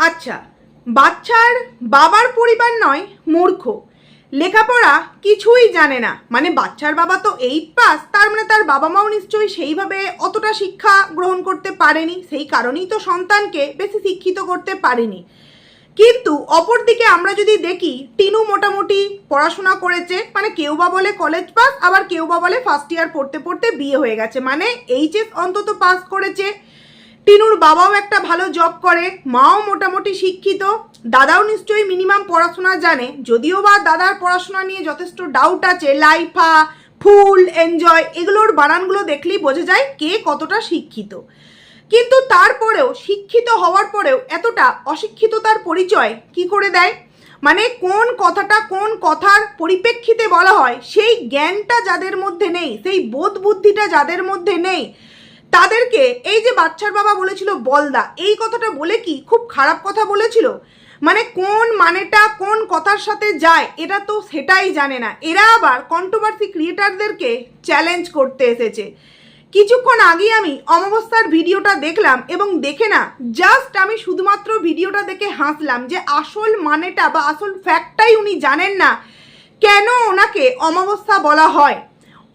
আচ্ছা, বাচ্চার বাবার পরিবার নয় মূর্খ, লেখাপড়া কিছুই জানে না, মানে বাচ্চার বাবা তো 8 পাস, তার মানে তার বাবা মাও নিশ্চয়ই সেইভাবে অতটা শিক্ষা গ্রহণ করতে পারেনি, সেই কারণেই তো সন্তানকে বেশি শিক্ষিত করতে পারেনি। কিন্তু অপরদিকে আমরা যদি দেখি, টিনু মোটামুটি পড়াশোনা করেছে, মানে কেউ বা বলে কলেজ পাস, আবার কেউ বা বলে ফার্স্ট ইয়ার পড়তে পড়তে বিয়ে হয়ে গেছে, মানে এইচএস অন্তত পাস করেছে। টিনুর বাবাও একটা ভালো জব করে, মাও মোটামুটি শিক্ষিত, দাদাও নিশ্চয়ই মিনিমাম পড়াশোনা জানে, যদিও বা দাদার পড়াশোনা নিয়ে যথেষ্ট ডাউট আছে। লাইফা, ফুল, এনজয় এগুলোর বানানগুলো দেখলেই বোঝা যায় কে কতটা শিক্ষিত। কিন্তু তারপরেও শিক্ষিত হওয়ার পরেও এতটা অশিক্ষিততার পরিচয় কি করে দেয়? মানে কোন কথাটা কোন কথার পরিপ্রেক্ষিতে বলা হয় সেই জ্ঞানটা যাদের মধ্যে নেই, সেই বোধ বুদ্ধিটা যাদের মধ্যে নেই, তাদেরকে এই যে বাচ্চার বাবা বলেছিল বলদা, এই কথাটা বলে কি খুব খারাপ কথা বলেছিল? মানে কোন মানেটা কোন কথার সাথে যায় এটা তো সেটাই জানে না। এরা আবার কন্ট্রোভার্সি ক্রিয়েটারদেরকে চ্যালেঞ্জ করতে এসেছে। কিছুক্ষণ আগে আমি অমাবস্যার ভিডিওটা দেখলাম এবং দেখে না জাস্ট আমি শুধুমাত্র ভিডিওটা দেখে হাসলাম যে আসল মানেটা বা আসল ফ্যাক্টটাই উনি জানেন না, কেন ওনাকে অমাবস্যা বলা হয়।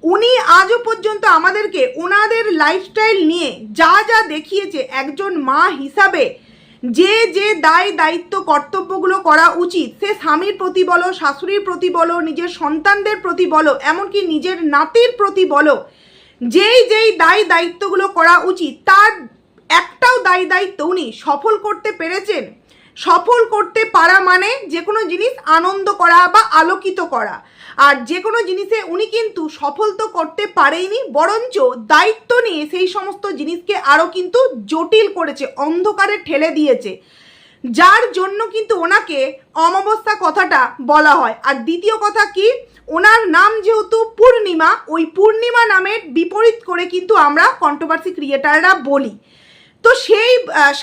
উনি আজও পর্যন্ত আমাদেরকে ওনাদের লাইফস্টাইল নিয়ে যা যা দেখিয়েছে, একজন মা হিসাবে যে যে দায় দায়িত্ব কর্তব্যগুলো করা উচিত, সে স্বামীর প্রতি বলো, শাশুড়ির প্রতি বলো, নিজের সন্তানদের প্রতি বলো, এমনকি নিজের নাতির প্রতি বলো, যেই যেই দায় দায়িত্বগুলো করা উচিত তার একটাও দায় দায়িত্ব উনি সফল করতে পেরেছেন। সফল করতে পারা মানে যে কোনো জিনিস আনন্দ করা বা আলোকিত করা, আর যে কোনো জিনিসে উনি কিন্তু সফল তো করতে পারেইনি, বরঞ্চ দায়িত্ব নিয়ে সেই সমস্ত জিনিসকে আরও কিন্তু জটিল করেছে, অন্ধকারে ঠেলে দিয়েছে, যার জন্য কিন্তু ওনাকে অমাবস্যা কথাটা বলা হয়। আর দ্বিতীয় কথা কি, ওনার নাম যেহেতু পূর্ণিমা, ওই পূর্ণিমা নামের বিপরীত করে কিন্তু আমরা কন্ট্রোভার্সি ক্রিয়েটাররা বলি। তো সেই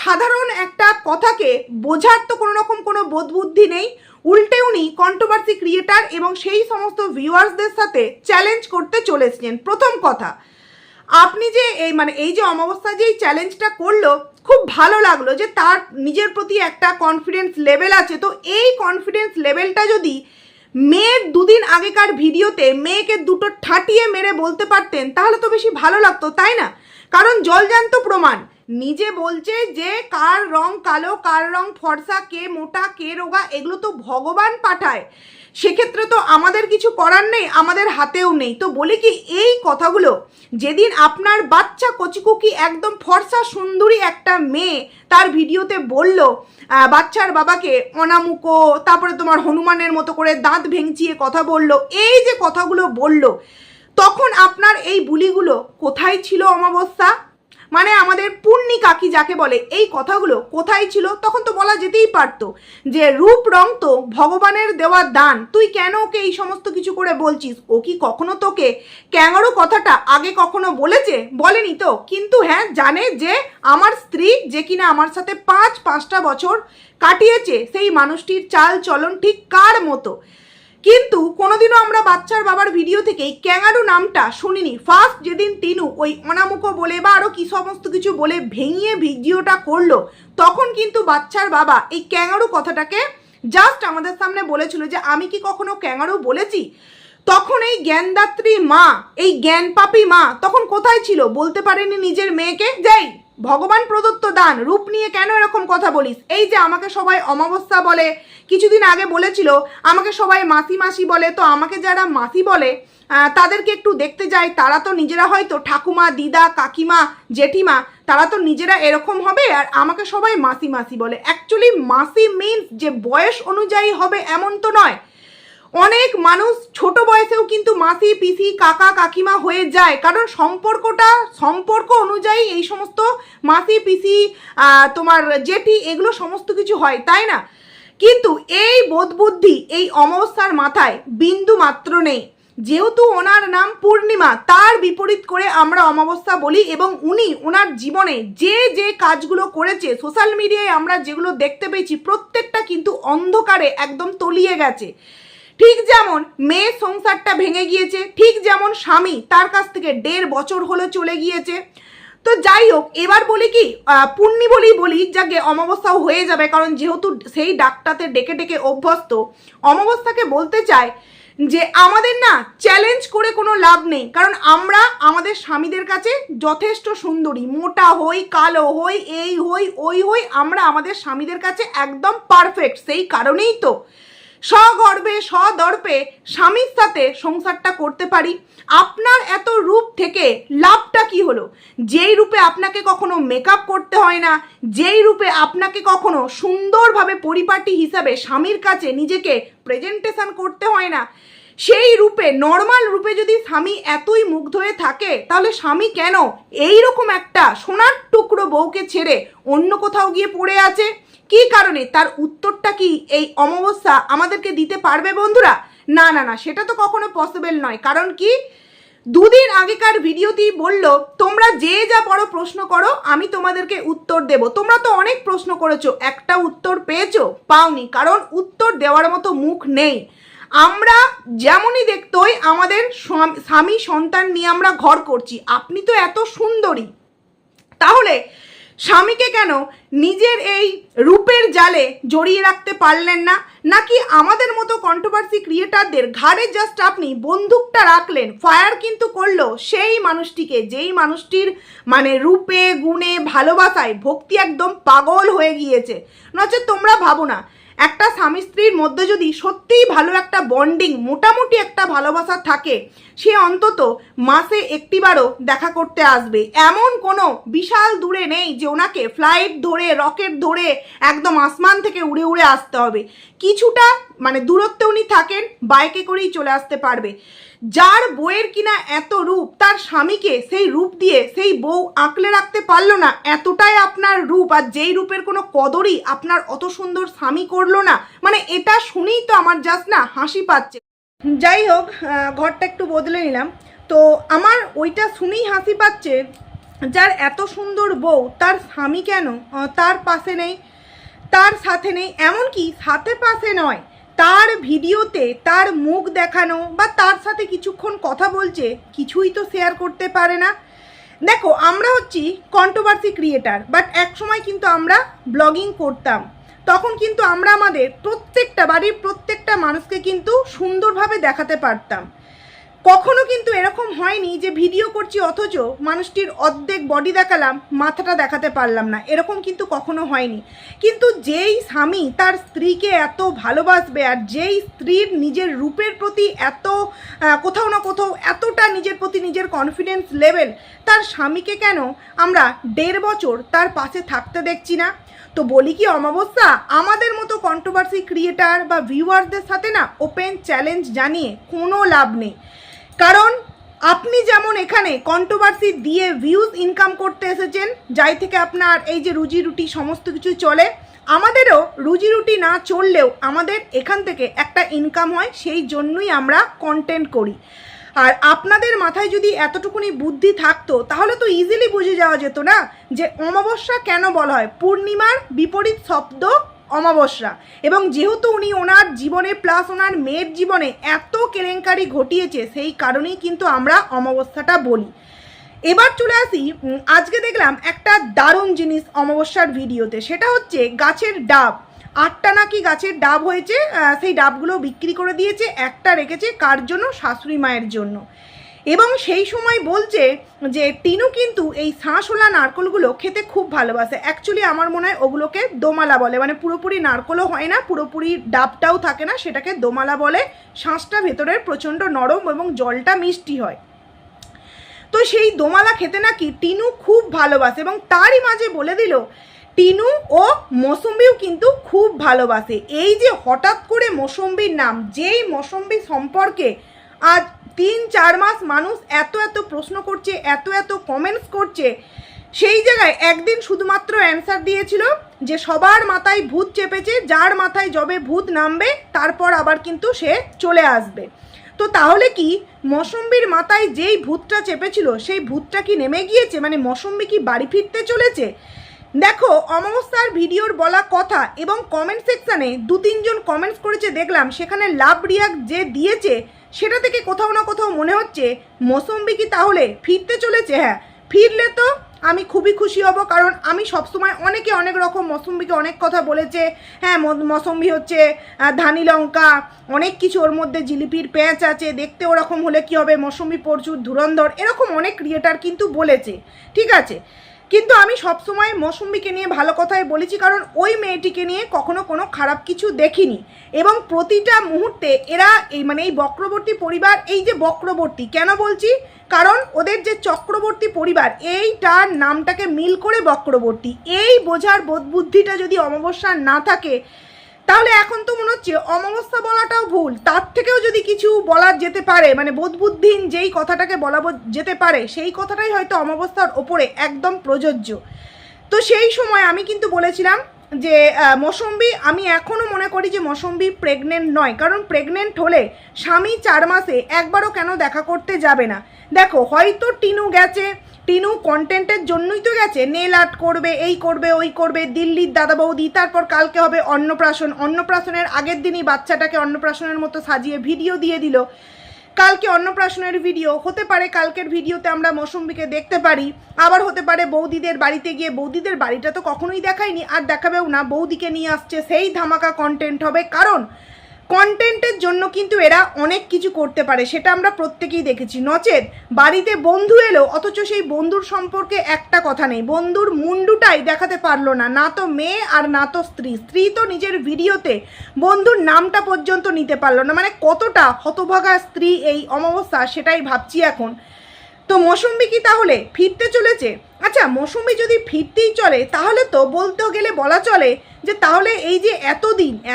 সাধারণ একটা কথাকে বোঝার তো কোনো রকম কোনো বোধ বুদ্ধি নেই, উল্টে উনি কন্ট্রোভার্সি ক্রিয়েটার এবং সেই সমস্ত ভিউয়ার্সদের সাথে চ্যালেঞ্জ করতে চলেছেন। প্রথম কথা, আপনি যে এই যে অমাবস্যা যে চ্যালেঞ্জটা করলো, খুব ভালো লাগলো যে তার নিজের প্রতি একটা কনফিডেন্স লেভেল আছে। তো এই কনফিডেন্স লেভেলটা যদি মেয়ের দুদিন আগেকার ভিডিওতে মেয়েকে দুটো ঠাটিয়ে মেরে বলতে পারতেন তাহলে তো বেশি ভালো লাগতো, তাই না? কারণ জলজান্ত প্রমাণ, নিজে বলছে যে কার রং কালো, কার রং ফর্সা, কে মোটা কে রোগা, এগুলো তো ভগবান পাঠায়, সেক্ষেত্রে তো আমাদের কিছু করার নেই, আমাদের হাতেও নেই। তো বলি কি, এই কথাগুলো যেদিন আপনার বাচ্চা কচিকুকি একদম ফর্সা সুন্দরী একটা মেয়ে তার ভিডিওতে বলল বাচ্চার বাবাকে অনামুকো, তারপরে তোমার হনুমানের মতো করে দাঁত ভেঙচিয়ে কথা বলল, এই যে কথাগুলো বলল, তখন আপনার এই বুলিগুলো কোথায় ছিল অমাবস্যা? মানে আমাদের পূর্ণি কাকি যাকে বলে, এই কথাগুলো কোথায় ছিল? তখন তো বলা যেতেই পারতো যে রূপ রং তো ভগবানের দেওয়া দান, তুই কেন ওকে এই সমস্ত কিছু করে বলছিস? ও কি কখনো তোকে ক্যাঙারো কথাটা আগে কখনো বলেছে? বলেনি তো। কিন্তু হ্যাঁ, জানে যে আমার স্ত্রী যে কিনা আমার সাথে 5-5টা বছর কাটিয়েছে, সেই মানুষটির চাল চলন ঠিক কার মতো। কিন্তু কোনোদিনও আমরা বাচ্চার বাবার ভিডিও থেকে এই ক্যাঙারু নামটা শুনিনি। ফার্স্ট যেদিন টিনু ওই অনামুখো বলে বা আরও কি সমস্ত কিছু বলে ভেঙিয়ে ভিডিওটা করলো, তখন কিন্তু বাচ্চার বাবা এই ক্যাঙারু কথাটাকে জাস্ট আমাদের সামনে বলেছিল যে আমি কি কখনো ক্যাঙারু বলেছি? তখন এই জ্ঞানদাত্রী মা, এই জ্ঞানপাপী মা তখন কোথায় ছিল? বলতে পারেনি নিজের মেয়েকে যাই ভগবান প্রদত্ত দান, রূপ নিয়ে কেন এরকম কথা বলিস? এই যে আমাকে সবাই অমাবস্যা বলে, কিছুদিন আগে বলেছিল আমাকে সবাই মাসি মাসি বলে, তো আমাকে যারা মাসি বলে তাদেরকে একটু দেখতে যাই, তারা তো নিজেরা হয়তো ঠাকুমা, দিদা, কাকিমা, জেঠিমা, তারা তো নিজেরা এরকম হবে, আর আমাকে সবাই মাসি মাসি বলে। অ্যাকচুয়ালি মাসি মিনস যে বয়স অনুযায়ী হবে এমন তো নয়, অনেক মানুষ ছোট বয়সেও কিন্তু মাসি, পিসি, কাকা, কাকিমা হয়ে যায়, কারণ সম্পর্ক অনুযায়ী এই সমস্ত মাসি, পিসি, তোমার জেঠি, এগুলো সমস্ত কিছু হয়, তাই না? কিন্তু এই বোধবুদ্ধি এই অমাবস্যার মাথায় বিন্দু মাত্র নেই। যেহেতু ওনার নাম পূর্ণিমা, তার বিপরীত করে আমরা অমাবস্যা বলি, এবং উনি ওনার জীবনে যে যে কাজগুলো করেছে, সোশ্যাল মিডিয়ায় আমরা যেগুলো দেখতে পেয়েছি, প্রত্যেকটা কিন্তু অন্ধকারে একদম তলিয়ে গেছে। ঠিক যেমন মেয়ের সংসারটা ভেঙে গিয়েছে, ঠিক যেমন স্বামী তার কাছ থেকে 1.5 বছর হলো চলে গিয়েছে। তো যাই হোক, এবার বলি কি পূর্ণি বলি যাকে অমাবস্যাও হয়ে যাবে, কারণ যেহেতু সেই ডাকটাতে ডেকে ডেকে অভ্যস্ত। অমাবস্যাকে বলতে চায় যে আমাদের না চ্যালেঞ্জ করে কোনো লাভ নেই, কারণ আমরা আমাদের স্বামীদের কাছে যথেষ্ট সুন্দরী, মোটা হই, কালো হই, এই হই, ওই হই, আমরা আমাদের স্বামীদের কাছে একদম পারফেক্ট। সেই কারণেই তো সগর্বে সদর্পে স্বামীর সাথে সংসারটা করতে পারি। আপনার এত রূপ থেকে লাভটা কি হলো? যেই রূপে আপনাকে কখনো মেকআপ করতে হয় না, যেই রূপে আপনাকে কখনো সুন্দরভাবে পরিপাটি হিসাবে স্বামীর কাছে নিজেকে প্রেজেন্টেশন করতে হয় না, সেই রূপে নর্মাল রূপে যদি স্বামী এতই মুগ্ধ হয়ে থাকে, তাহলে স্বামী কেন এই রকম একটা সোনার টুকরো বউকে ছেড়ে অন্য কোথাও গিয়ে পড়ে আছে? কি কারণে? তার উত্তরটা কি এই অমাবস্যা আমাদেরকে দিতে পারবে বন্ধুরা? না না না, সেটা তো কখনো পসিবল নয়। কারণ কি, দুদিন আগেকার ভিডিওতেই বললো তোমরা যে যা বড় প্রশ্ন করো আমি তোমাদেরকে উত্তর দেব। তোমরা তো অনেক প্রশ্ন করেছো, একটা উত্তর পেয়েছো? পাওনি, কারণ উত্তর দেওয়ার মতো মুখ নেই। আমরা যেমনই দেখতোই আমাদের স্বামী সন্তান নিয়ে আমরা ঘর করছি, আপনি তো এত সুন্দরী, তাহলে স্বামীকে কেন নিজের এই রূপের জালে জড়িয়ে রাখতে পারলেন না? নাকি আমাদের মতো কন্ট্রোভার্সি ক্রিয়েটারদের ঘাড়ে জাস্ট আপনি বন্দুকটা রাখলেন, ফায়ার কিন্তু করলো সেই মানুষটিকে, যেই মানুষটির মানে রূপে গুণে ভালোবাসায় ভক্তি একদম পাগল হয়ে গিয়েছে। নচেৎ তোমরা ভাবো না, একটা স্বামী স্ত্রীর মধ্যে যদি সত্যিই ভালো একটা বন্ডিং, মোটামুটি একটা ভালোবাসা থাকে, সে অন্তত মাসে একটিবারও দেখা করতে আসবে। এমন কোনো বিশাল দূরে নেই যে ওনাকে ফ্লাইট ধরে, রকেট ধরে একদম আসমান থেকে উড়ে উড়ে আসতে হবে। কিছুটা মানে দূরত্বে উনি থাকেন, বাইকে করেই চলে আসতে পারবে। যার বউয়ের কিনা এত রূপ, তার স্বামীকে সেই রূপ দিয়ে সেই বউ আঁকলে রাখতে পারলো না, এতটাই আপনার রূপ, আর যেই রূপের কোনো কদরই আপনার অত সুন্দর স্বামী করলো না, মানে এটা শুনেই তো আমার জাস্ট না হাসি পাচ্ছে। যাই হোক, ঘরটা একটু বদলে নিলাম। তো আমার ওইটা শুনেই হাসি পাচ্ছে, যার এত সুন্দর বউ, তার স্বামী কেন তার পাশে নেই, তার সাথে নেই, এমনকি সাথে পাশে নয়, তার ভিডিওতে তার মুখ দেখানো বা তার সাথে কিছুক্ষণ কথা বলছে, কিছুই তো শেয়ার করতে পারে না। দেখো, আমরা হচ্ছি কন্ট্রোভার্সি ক্রিয়েটার, বাট এক সময় কিন্তু আমরা ব্লগিং করতাম, তখন কিন্তু আমরা আমাদের প্রত্যেকটা বাড়ির প্রত্যেকটা মানুষকে কিন্তু সুন্দরভাবে দেখাতে পারতাম। কখনো কিন্তু এরকম হয়নি যে ভিডিও করছি অথচ মানুষটির অর্ধেক বডি দেখালাম, মাথাটা দেখাতে পারলাম না, এরকম কিন্তু কখনো হয়নি। কিন্তু যেই স্বামী তার স্ত্রীকে এত ভালোবাসবে, আর যেই স্ত্রীর নিজের রূপের প্রতি এত কোথাও না কোথাও এতটা নিজের প্রতি নিজের কনফিডেন্স লেভেল, তার স্বামীকে কেন আমরা 1.5 বছর তার পাশে থাকতে দেখছি না? তো বলি কি অমাবস্যা, আমাদের মতো কন্ট্রোভার্সি ক্রিয়েটার বা ভিউয়ারদের সাথে না ওপেন চ্যালেঞ্জ জানিয়ে কোনো লাভ নেই। কারণ আপনি যেমন এখানে কন্ট্রোভার্সি দিয়ে ভিউজ ইনকাম করতে এসেছেন, যাই থেকে আপনার এই যে রুজি রুটি সমস্ত কিছু চলে, আমাদেরও রুজি রুটি না চললেও আমাদের এখান থেকে একটা ইনকাম হয়, সেই জন্যই আমরা কন্টেন্ট করি। আর আপনাদের মাথায় যদি এতটুকুনি বুদ্ধি থাকতো, তাহলে তো ইজিলি বুঝে যাওয়া যেত না যে অমাবস্যা কেন বলা হয়। পূর্ণিমার বিপরীত শব্দ অমাবস্যা, এবং যেহেতু উনি ওনার জীবনে প্লাস ওনার মেয়ের জীবনে এত কেলেঙ্কারি ঘটিয়েছে, সেই কারণেই কিন্তু আমরা অমাবস্যাটা বলি। এবার চলে আসি, আজকে দেখলাম একটা দারুণ জিনিস অমাবস্যার ভিডিওতে, সেটা হচ্ছে গাছের ডাব। 8টা নাকি গাছের ডাব হয়েছে, সেই ডাবগুলো বিক্রি করে দিয়েছে, একটা রেখেছে কার জন্য? শাশুড়ি মায়ের জন্য। এবং সেই সময় বলছে যে টিনু কিন্তু এই শাঁসওয়ালা নারকলগুলো খেতে খুব ভালোবাসে। অ্যাকচুয়ালি আমার মনে হয় ওগুলোকে দোমালা বলে, মানে পুরোপুরি নারকলও হয় না, পুরোপুরি ডাবটাও থাকে না, সেটাকে দোমালা বলে। শাঁসটা ভেতরের প্রচণ্ড নরম এবং জলটা মিষ্টি হয়। তো সেই দোমালা খেতে নাকি টিনু খুব ভালোবাসে, এবং তারই মাঝে বলে দিল টিনু ও মৌসুম্বিও কিন্তু খুব ভালোবাসে। এই যে হঠাৎ করে মৌসুম্বির নাম, যেই মৌসুম্বি সম্পর্কে আজ 3-4 মাস মানুষ এত এত প্রশ্ন করছে, এত এত কমেন্টস করছে, সেই জায়গায় একদিন শুধুমাত্র অ্যান্সার দিয়েছিল যে সবার মাথায় ভূত চেপেছে, যার মাথায় যবে ভূত নামবে তারপর আবার কিন্তু সে চলে আসবে। তো তাহলে কি মৌসুম্বির মাথায় যেই ভূতটা চেপেছিল সেই ভূতটা কি নেমে গিয়েছে? মানে মৌসুম্বি কি বাড়ি ফিরতে চলেছে? দেখো, অমাবস্যার ভিডিওর বলা কথা এবং কমেন্ট সেকশানে 2-3 জন কমেন্টস করেছে দেখলাম, সেখানে লাভ রিয়াক্ট যে দিয়েছে সেটা থেকে কোথাও না কোথাও মনে হচ্ছে মৌসুম্বি কি তাহলে ফিরতে চলেছে। হ্যাঁ, ফিরলে তো আমি খুবই খুশি হব, কারণ আমি সবসময় অনেকে অনেক রকম মৌসুম্বিকে অনেক কথা বলেছে। হ্যাঁ, মৌসুম্বি হচ্ছে ধানি লঙ্কা, অনেক কিছু ওর মধ্যে জিলিপির প্যাঁচ আছে, দেখতে ওরকম হলে কি হবে, মৌসুম্বি প্রচুর ধুরন্ধর, এরকম অনেক ক্রিয়েটার কিন্তু বলেছে, ঠিক আছে। কিন্তু আমি সবসময় মৌসুম্বিকে নিয়ে ভালো কথাই বলেছি, কারণ ওই মেয়েটিকে নিয়ে কখনো কোনো খারাপ কিছু দেখিনি। এবং প্রতিটা মুহূর্তে এরা এই বক্রবর্তী পরিবার, এই যে বক্রবর্তী কেন বলছি, কারণ ওদের যে চক্রবর্তী পরিবার, এইটার নামটাকে মিল করে বক্রবর্তী, এই বোঝার বোধবুদ্ধিটা যদি অমাবস্যার না থাকে, তাহলে এখন তো মনে হচ্ছে অমাবস্যা বলাটাও ভুল, তার থেকেও যদি কিছু বলা যেতে পারে, মানে বোধবুদ্ধিহীন যেই কথাটাকে বলা যেতে পারে, সেই কথাটাই হয়তো অমাবস্যার ওপরে একদম প্রযোজ্য। তো সেই সময় আমি কিন্তু বলেছিলাম যে মৌসুম্বি, আমি এখনও মনে করি যে মৌসুম্বি প্রেগনেন্ট নয়, কারণ প্রেগনেন্ট হলে স্বামী 4 মাসে একবারও কেন দেখা করতে যাবে না। দেখো, হয়তো টিনু গেছে, টিনু কন্টেন্টের জন্যই তো গেছে, নেল আর্ট করবে, এই করবে, ওই করবে, দিল্লির দাদা বৌদি, তারপর কালকে হবে অন্নপ্রাশন, অন্নপ্রাশনের আগের দিনই বাচ্চাটাকে অন্নপ্রাশনের মতো সাজিয়ে ভিডিও দিয়ে দিল, কালকে অন্নপ্রাশনের ভিডিও হতে পারে, কালকের ভিডিওতে আমরা মৌসুম্বিকে দেখতে পারি, আবার হতে পারে বৌদিদের বাড়িতে গিয়ে, বৌদিদের বাড়িটা তো কখনোই দেখায়নি আর দেখাবেও না, বৌদিকে নিয়ে আসছে, সেই ধামাকা কন্টেন্ট হবে, কারণ কন্টেন্টের জন্য কিন্তু এরা অনেক কিছু করতে পারে, সেটা আমরা প্রত্যেকেই দেখেছি। নচেত বাড়িতে বন্ধু এলো, অথচ সেই বন্ধুর সম্পর্কে একটা কথা নেই, বন্ধুর মুন্ডুটাই দেখাতে পারলো না, না তো মেয়ে আর না তো স্ত্রী, স্ত্রী তো নিজের ভিডিওতে বন্ধুর নামটা পর্যন্ত নিতে পারলো না, মানে কতটা হতভাগা স্ত্রী এই অমাবস্যা, সেটাই ভাবছি এখন। তো মৌসুম্বি কি তাহলে ফিরতে চলেছে? আচ্ছা, মৌসুম্বি যদি ফিরতেই চলে, তাহলে তো বলতে গেলে বলা চলে যে তাহলে এই যে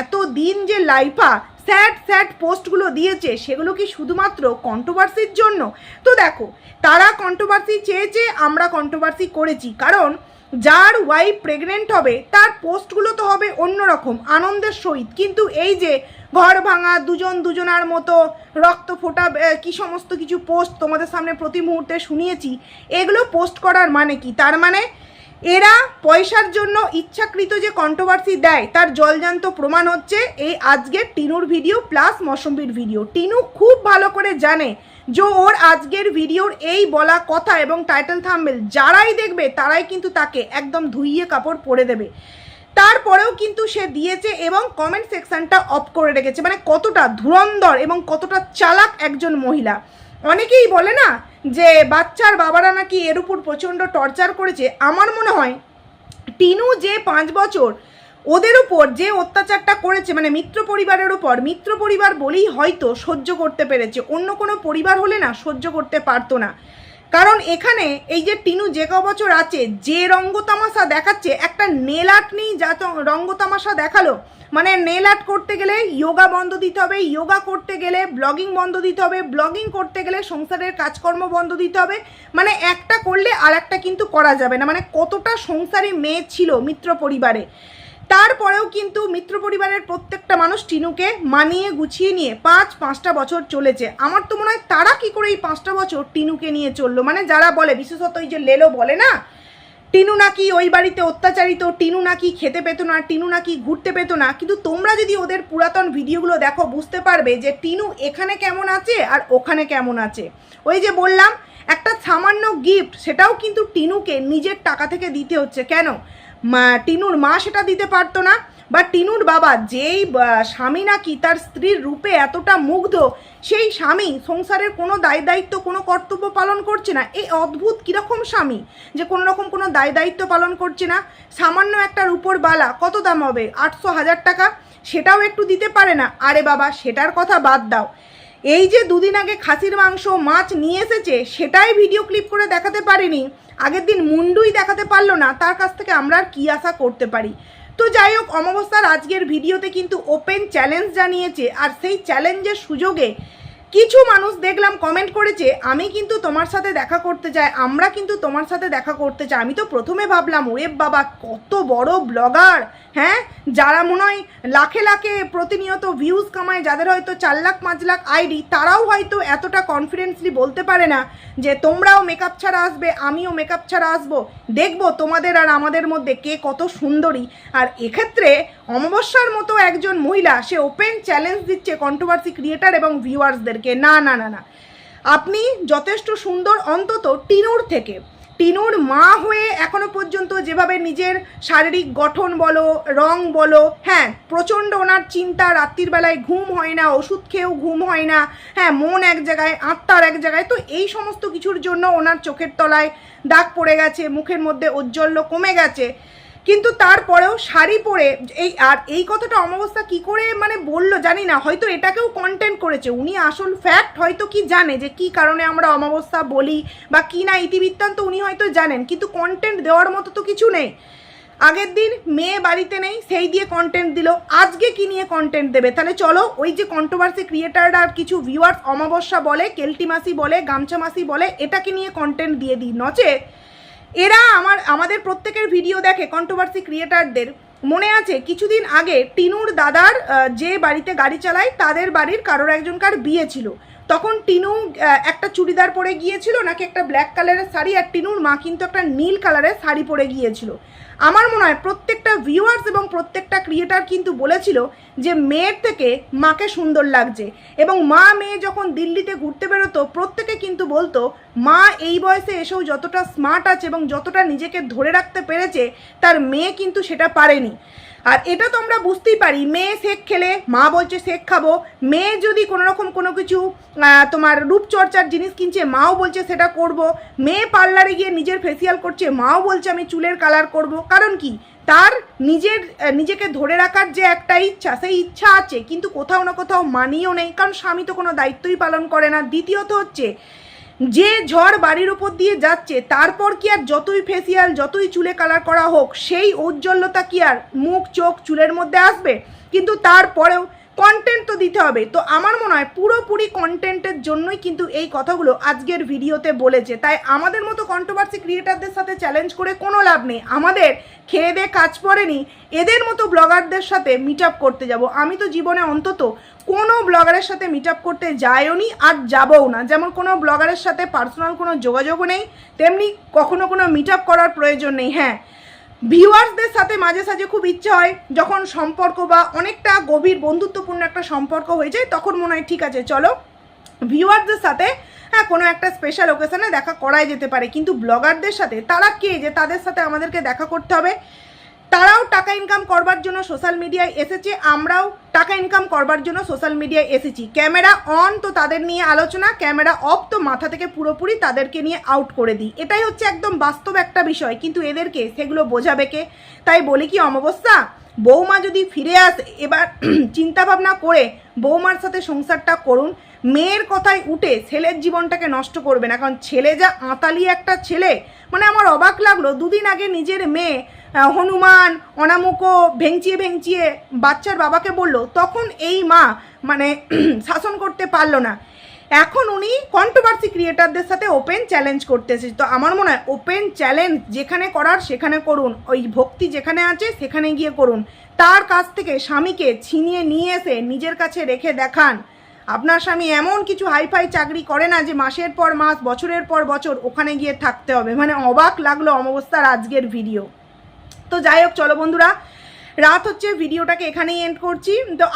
এতদিন যে লাইফা স্যাড পোস্টগুলো দিয়েছে, সেগুলো কি শুধুমাত্র কন্ট্রোভার্সির জন্য? তো দেখো, তারা কন্ট্রোভার্সি চেয়েছে, আমরা কন্ট্রোভার্সি করেছি, কারণ যার ওয়াইফ প্রেগনেন্ট হবে তার পোস্টগুলো তো হবে অন্যরকম, আনন্দের সহিত। কিন্তু এই যে ঘর ভাঙা, দুজনার মতো রক্ত ফোটা, কি সমস্ত কিছু পোস্ট তোমাদের সামনে প্রতি মুহূর্তে শুনিয়েছি, এগুলো পোস্ট করার মানে কি? তার মানে এরা পয়সার জন্য ইচ্ছাকৃত যে কন্ট্রোভার্সি দেয়, তার জলজান্ত প্রমাণ হচ্ছে এই আজকের টিনুর ভিডিও প্লাস মৌসুম্বির ভিডিও। টিনু খুব ভালো করে জানে যে ওর আজকের ভিডিওর এই বলা কথা এবং টাইটেল থাম্বনেল যারাই দেখবে তারাই কিন্তু তাকে একদম ধুইয়ে কাপড় পরে দেবে। তারপরেও কিন্তু সে দিয়েছে এবং কমেন্ট সেকশনটা অফ করে রেখেছে, মানে কতটা ধুরন্ধর এবং কতটা চালাক একজন মহিলা। অনেকেই বলে না যে বাচ্চার বাবারা নাকি এর উপর প্রচণ্ড টর্চার করেছে, আমার মনে হয় টিনু যে 5 বছর ওদের উপর যে অত্যাচারটা করেছে, মানে মিত্র পরিবারের উপর, মিত্র পরিবার বলেই হয়তো সহ্য করতে পেরেছে, অন্য কোনো পরিবার হলে না সহ্য করতে পারতো না। কারণ এখানে এই যে টিনু যে বছর আছে, যে রঙ্গতামাশা দেখাচ্ছে, একটা নেল আর্ট নিয়ে যা রঙ্গতামাশা দেখালো, মানে নেল আর্ট করতে গেলে যোগা বন্ধ দিতে হবে, যোগা করতে গেলে ব্লগিং বন্ধ দিতে হবে, ব্লগিং করতে গেলে সংসারের কাজকর্ম বন্ধ দিতে হবে, মানে একটা করলে আর একটা কিন্তু করা যাবে না, মানে কতটা সংসারী মেয়ে ছিল মিত্র পরিবারে। তারপরেও কিন্তু মিত্র পরিবারের প্রত্যেকটা মানুষ টিনুকে মানিয়ে গুছিয়ে নিয়ে 5-5টা বছর চলেছে। আমার তো মনে হয় তারা কি করে এই 5টা বছর টিনুকে নিয়ে চললো, মানে যারা বলে, বিশেষত ওই যে লেলো বলে না টিনু নাকি ওই বাড়িতে অত্যাচারিত, টিনু নাকি খেতে পেতো না, টিনু নাকি ঘুরতে পেতো না, কিন্তু তোমরা যদি ওদের পুরাতন ভিডিওগুলো দেখো বুঝতে পারবে যে টিনু এখানে কেমন আছে আর ওখানে কেমন আছে। ওই যে বললাম একটা সামান্য গিফট, সেটাও কিন্তু টিনুকে নিজের টাকা থেকে দিতে হচ্ছে। কেন? টিনুর মা সেটা দিতে পারতো না, বা টিনুর বাবা, যেই স্বামী নাকি তার স্ত্রীর রূপে এতটা মুগ্ধ, সেই স্বামী সংসারের কোনো দায়িত্ব কোনো কর্তব্য পালন করছে না। এই অদ্ভুত কীরকম স্বামী যে কোনো রকম কোনো দায়িত্ব পালন করছে না। সামান্য একটা রূপোর বালা কত দাম হবে? 800-1000 টাকা, সেটাও একটু দিতে পারে না। আরে বাবা, সেটার কথা বাদ দাও, এই যে দুদিন আগে খাসির মাংস মাছ নিয়ে এসেছে, সেটাই ভিডিও ক্লিপ করে দেখাতে পারিনি, আগের দিন মুন্ডুই দেখাতে পারলো না, তার কাছ থেকে আমরা আর কী আশা করতে পারি? তো যাই হোক, অমাবস্যার আজকের ভিডিওতে কিন্তু ওপেন চ্যালেঞ্জ জানিয়েছে, আর সেই চ্যালেঞ্জের সুযোগে কিছু মানুষ দেখলাম কমেন্ট করেছে, আমি কিন্তু তোমার সাথে দেখা করতে চাই, আমরা কিন্তু তোমার সাথে দেখা করতে চাই। আমি তো প্রথমে ভাবলাম ওরে বাবা, কত বড় ব্লগার, হ্যাঁ, যারা মনে হয় লাখে লাখে প্রতিনিয়ত ভিউজ কামায়, যাদের হয়তো 4 লাখ 5 লাখ আইডি, তারাও হয়তো এতটা কনফিডেন্সলি বলতে পারে না যে তোমরাও মেকআপ ছাড়া আসবে, আমিও মেকআপ ছাড়া আসবো, দেখবো তোমাদের আর আমাদের মধ্যে কে কত সুন্দরী। আর এক্ষেত্রে অমাবস্যার মতো একজন মহিলা, সে ওপেন চ্যালেঞ্জ দিচ্ছে কন্ট্রোভার্সি ক্রিয়েটার এবং ভিউয়ার্সদেরকে, না না না না, আপনি যথেষ্ট সুন্দর অন্তত টিনুর থেকে। টিনুর মা হয়ে এখনো পর্যন্ত যেভাবে নিজের শারীরিক গঠন বলো, রং বলো, হ্যাঁ প্রচণ্ড ওনার চিন্তা, রাত্রির বেলায় ঘুম হয় না, ওষুধ খেয়েও ঘুম হয় না, হ্যাঁ মন এক জায়গায় আত্মার এক জায়গায়, তো এই সমস্ত কিছুর জন্য ওনার চোখের তলায় দাগ পড়ে গেছে, মুখের মধ্যে ঔজ্জ্বল্য কমে গেছে। কিন্তু তারপরেও শাড়ি পরে এই কথাটা অমাবস্যা কি করে মানে বললো জানি না, হয়তো এটাকেও কন্টেন্ট করেছে উনি, আসল ফ্যাক্ট হয়তো কি জানে যে কি কারণে আমরা অমাবস্যা বলি বা কি না, ইতিবৃত্তান্ত উনি হয়তো জানেন, কিন্তু কন্টেন্ট দেওয়ার মতো তো কিছু নেই। আগের দিন মেয়ে বাড়িতে নেই সেই দিয়ে কন্টেন্ট দিল, আজকে কি নিয়ে কন্টেন্ট দেবে? তাহলে চলো ওই যে কন্ট্রোভার্সি ক্রিয়েটাররা আর কিছু ভিউয়ার্স অমাবস্যা বলে, কেলটি মাসি বলে, গামছা মাসি বলে, এটাকে নিয়ে কন্টেন্ট দিয়ে দিই। নচেত এরা আমাদের প্রত্যেকের ভিডিও দেখে, কন্ট্রোভার্সি ক্রিয়েটারদের। মনে আছে কিছুদিন আগে টিনুর দাদার যে বাড়িতে গাড়ি চালায় তাদের বাড়ির কারোর একজনকার বিয়ে ছিল, তখন টিনু একটা চুড়িদার পরে গিয়েছিল নাকি একটা ব্ল্যাক কালারের শাড়ি, আর টিনুর মা কিন্তু একটা নীল কালারের শাড়ি পরে গিয়েছিল। আমার মনে হয় প্রত্যেকটা ভিউয়ার্স এবং প্রত্যেকটা ক্রিয়েটার কিন্তু বলেছিল যে মেয়ের থেকে মাকে সুন্দর লাগছে, এবং মা মেয়ে যখন দিল্লিতে ঘুরতে বেরোতো প্রত্যেকে কিন্তু বলতো মা এই বয়সে এসেও যতটা স্মার্ট আছে এবং যতটা নিজেকে ধরে রাখতে পেরেছে তার মেয়ে কিন্তু সেটা পারেনি। আর এটা তো আমরা বুঝতেই পারি, মেয়ে শেক খেলে মা বলছে শেক খাবো, মেয়ে যদি কোনো রকম কোনো কিছু তোমার রূপচর্চার জিনিস কিনছে মাও বলছে সেটা করব, মেয়ে পার্লারে গিয়ে নিজের ফেসিয়াল করছে মাও বলছে আমি চুলের কালার করব। কারণ কি, তার নিজেকে ধরে রাখার যে একটা ইচ্ছা, সেই ইচ্ছা আছে, কিন্তু কোথাও না কোথাও মানিয়েও নেই, কারণ স্বামী তো কোনো দায়িত্বই পালন করে না। দ্বিতীয়ত হচ্ছে যে ঝড় বাড়ির উপর দিয়ে যাচ্ছে, তারপর কি আর যতই ফেসিয়াল যতই চুলে কালার করা হোক সেই ঔজ্জ্বল্যতা কি আর মুখ চোখ চুলের মধ্যে আসবে? কিন্তু তারপরেও কন্টেন্ট তো দিতে হবে। তো আমার মনে হয় পুরোপুরি কন্টেন্টের জন্যই কিন্তু এই কথাগুলো আজকের ভিডিওতে বলেছে। তাই আমাদের মতো কন্ট্রোভার্সি ক্রিয়েটারদের সাথে চ্যালেঞ্জ করে কোনো লাভ নেই, আমাদের খেয়ে দিয়ে কাজ পড়েনি, এদের মতো ব্লগারদের সাথে মিট আপ করতে যাব। আমি তো জীবনে অন্তত কোনো ব্লগারের সাথে মিট আপ করতে যাইও নি আর যাবও না, যেমন কোনো ব্লগারের সাথে পার্সোনাল কোনো যোগাযোগও নেই, তেমনি কখনো কোনো মিট আপ করার প্রয়োজন নেই। হ্যাঁ ভিউয়ার্সদের সাথে মাঝে সাঝে খুব ইচ্ছা হয়, যখন সম্পর্ক বা অনেকটা গভীর বন্ধুত্বপূর্ণ একটা সম্পর্ক হয়ে যায় তখন মনে হয় ঠিক আছে চলো ভিউয়ার্সদের সাথে হ্যাঁ কোনো একটা স্পেশাল ওকেশনে দেখা করাই যেতে পারে। কিন্তু ব্লগারদের সাথে তারা কে যে তাদের সাথে আমাদেরকে দেখা করতে হবে? তারাও টাকা ইনকাম করবার জন্য সোশ্যাল মিডিয়ায় এসেছে, আমরাও টাকা ইনকাম করবার জন্য সোশ্যাল মিডিয়ায় এসেছি। ক্যামেরা অন তো তাদের নিয়ে আলোচনা, ক্যামেরা অফ তো মাথা থেকে পুরোপুরি তাদেরকে নিয়ে আউট করে দিই, এটাই হচ্ছে একদম বাস্তব একটা বিষয়। কিন্তু এদেরকে সেগুলো বোঝাবে কে? তাই বলি কি অমাবস্যা, বৌমা যদি ফিরে আসে এবার চিন্তাভাবনা করে বৌমার সাথে সংসারটা করুন, মেয়ের কথায় উঠে ছেলের জীবনটাকে নষ্ট করবে না। কারণ ছেলে যা আঁতালি একটা ছেলে, মানে আমার অবাক লাগলো, দুদিন আগে নিজের মেয়ে হনুমান অনামুকো ভেঙচিয়ে ভেঙচিয়ে বাচ্চার বাবাকে বলল, তখন এই মা মানে শাসন করতে পারলো না। এখন উনি কন্ট্রোভার্সি ক্রিয়েটারদের সাথে ওপেন চ্যালেঞ্জ করতেছে। তো আমার মনে হয় ওপেন চ্যালেঞ্জ যেখানে করার সেখানে করুন, ওই ভক্তি যেখানে আছে সেখানে গিয়ে করুন। তার কাছ থেকে স্বামীকে ছিনিয়ে নিয়ে এসে নিজের কাছে রেখে দেখান। আপনার স্বামী এমন কিছু হাইফাই চাকরি করে না যে মাসের পর মাস বছরের পর বছর ওখানে গিয়ে থাকতে হবে। মানে অবাক লাগলো অমাবস্যার আজকের ভিডিও। তো যাই হোক চলো বন্ধুরা, রাত হচ্ছে, ভিডিওটাকে এখানেই এন্ড করছি। তো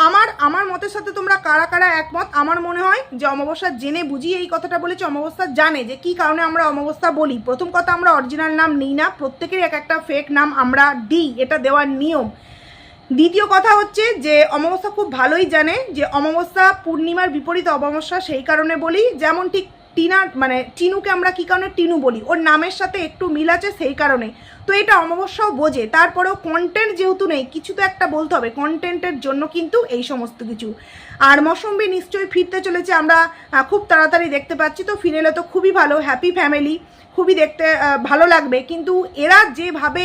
আমার মতের সাথে তোমরা কারা কারা একমত? আমার মনে হয় যে অমাবস্যা জেনে বুঝিয়ে এই কথাটা বলেছে, অমাবস্যা জানে যে কি কারণে আমরা অমাবস্যা বলি। প্রথম কথা, আমরা অরিজিনাল নাম নিই না, প্রত্যেকেরই এক একটা ফেক নাম আমরা দিই, এটা দেওয়ার নিয়ম। দ্বিতীয় কথা হচ্ছে যে অমাবস্যা খুব ভালোই জানে যে অমাবস্যা পূর্ণিমার বিপরীত অমাবস্যা, সেই কারণে বলি। যেমন ঠিক টিনুকে আমরা কি কারণে টিনু বলি, ওর নামের সাথে একটু মিল আছে সেই কারণে। তো এটা অমাবস্যাও বোঝে, তারপরেও কন্টেন্ট যেহেতু নেই কিছু তো একটা বলতে হবে, কন্টেন্টের জন্য কিন্তু এই সমস্ত কিছু। আর মৌসুমী নিশ্চয়ই ফিরতে চলেছে, আমরা খুব তাড়াতাড়ি দেখতে পাচ্ছি। তো ফিরে এলে তো খুবই ভালো, হ্যাপি ফ্যামিলি, খুবই দেখতে ভালো লাগবে। কিন্তু এরা যেভাবে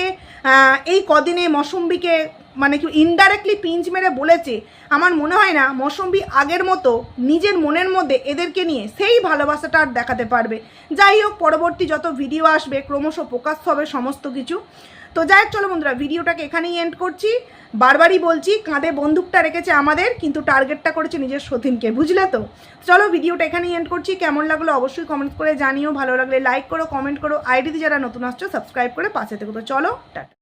এই কদিনে মৌসুমীকে মানে কি ইনডাইরেক্টলি পিঞ্চ মেরে বলেছে, আমার মনে হয় না মৌসুমী আগের মতো নিজের মনের মধ্যে এদেরকে নিয়ে সেই ভালোবাসাটা আর দেখাতে পারবে। যাই হোক পরবর্তী যত ভিডিও আসবে ক্রমশ প্রকাশ হবে সমস্ত কিছু। তো যাই হোক চলো বন্ধুরা, ভিডিওটাকে এখানেই এন্ড করছি। বারবারই বলছি, কাঁধে বন্দুকটা রেখেছে আমাদের, কিন্তু টার্গেটটা করেছে নিজের সতীনকে, বুঝলে তো? চলো ভিডিওটা এখানেই এন্ড করছি। কেমন লাগলো অবশ্যই কমেন্ট করে জানিও, ভালো লাগলে লাইক করো, কমেন্ট করো, আইডিতে যারা নতুন আসছো সাবস্ক্রাইব করে পাশে থেকো। তো চলো টাটা।